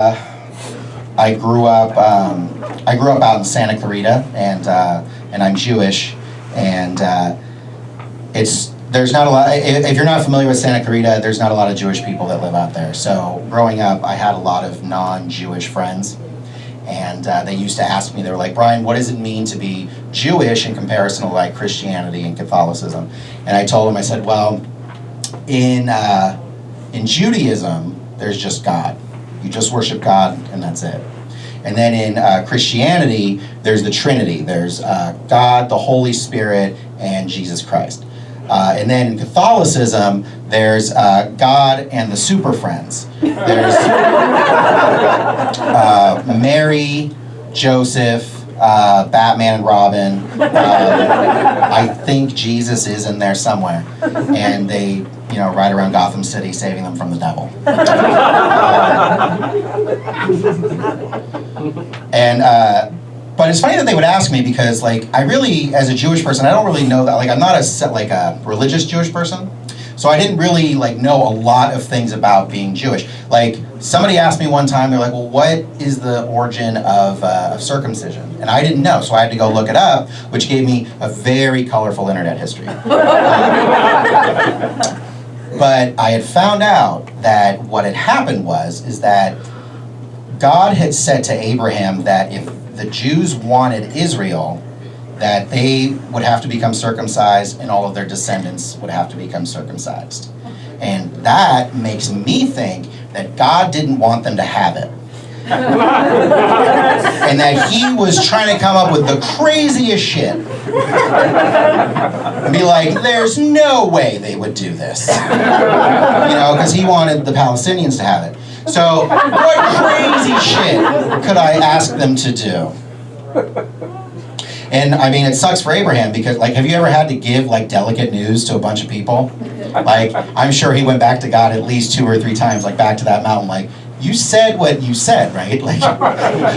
I grew up out in Santa Clarita, and I'm Jewish, and there's not a lot. If you're not familiar with Santa Clarita, there's not a lot of Jewish people that live out there. So growing up, I had a lot of non-Jewish friends, and they used to ask me. They were like, "Brian, what does it mean to be Jewish in comparison to like Christianity and Catholicism?" And I told them, I said, "Well, in Judaism, there's just God. You just worship God, and that's it. And then in Christianity, there's the Trinity. There's God, the Holy Spirit, and Jesus Christ. And then in Catholicism, there's God and the Super Friends. There's Mary, Joseph, Batman and Robin. I think Jesus is in there somewhere. And they, ride around Gotham City saving them from the devil. But it's funny that they would ask me because, I really, as a Jewish person, I don't really know that. I'm not a religious Jewish person. So I didn't really, know a lot of things about being Jewish. Somebody asked me one time, they're like, well, what is the origin of circumcision? And I didn't know, so I had to go look it up, which gave me a very colorful internet history. But I had found out that what had happened is that God had said to Abraham that if the Jews wanted Israel, that they would have to become circumcised and all of their descendants would have to become circumcised. And that makes me think that God didn't want them to have it. And that he was trying to come up with the craziest shit. And be like, there's no way they would do this. Because he wanted the Palestinians to have it. So what crazy shit could I ask them to do? And it sucks for Abraham because, have you ever had to give, delicate news to a bunch of people? I'm sure he went back to God at least 2 or 3 times, back to that mountain, you said what you said, right?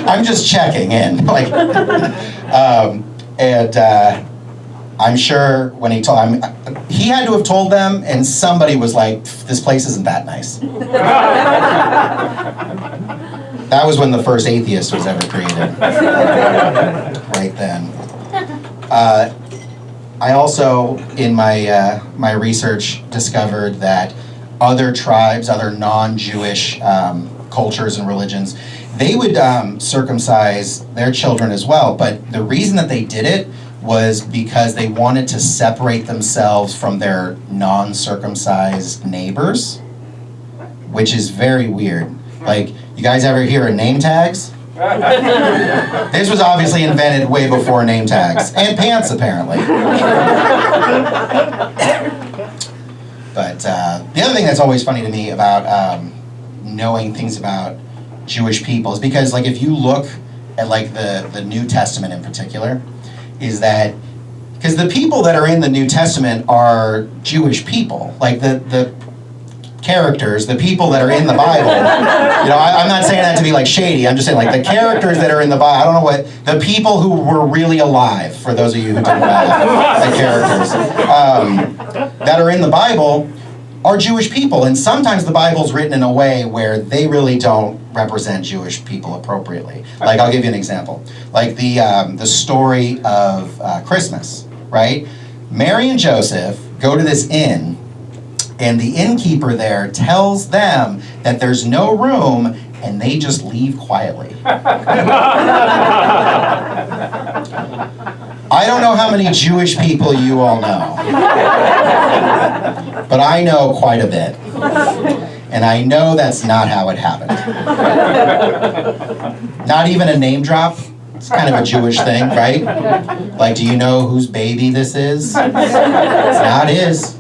I'm just checking in. I'm sure when he told him, he had to have told them, and somebody was like, this place isn't that nice. That was when the first atheist was ever created. Right then. I also, in my research, discovered that other tribes, other non-Jewish cultures and religions, they would circumcise their children as well. But the reason that they did it was because they wanted to separate themselves from their non-circumcised neighbors, which is very weird. You guys ever hear of name tags? This was obviously invented way before name tags. And pants, apparently. But the other thing that's always funny to me about knowing things about Jewish people is because, if you look at, the New Testament in particular, is that, because the people that are in the New Testament are Jewish people. The characters, the people that are in the Bible, I'm not saying that to be shady, I'm just saying the characters that are in the Bible, I don't know what, the people who were really alive, for those of you who don't know the characters, that are in the Bible are Jewish people, and sometimes the Bible's written in a way where they really don't represent Jewish people appropriately. I'll give you an example. The story of Christmas, right? Mary and Joseph go to this inn, and the innkeeper there tells them that there's no room, and they just leave quietly. I don't know how many Jewish people you all know, but I know quite a bit. And I know that's not how it happened. Not even a name drop. It's kind of a Jewish thing, right? Do you know whose baby this is? It's not his.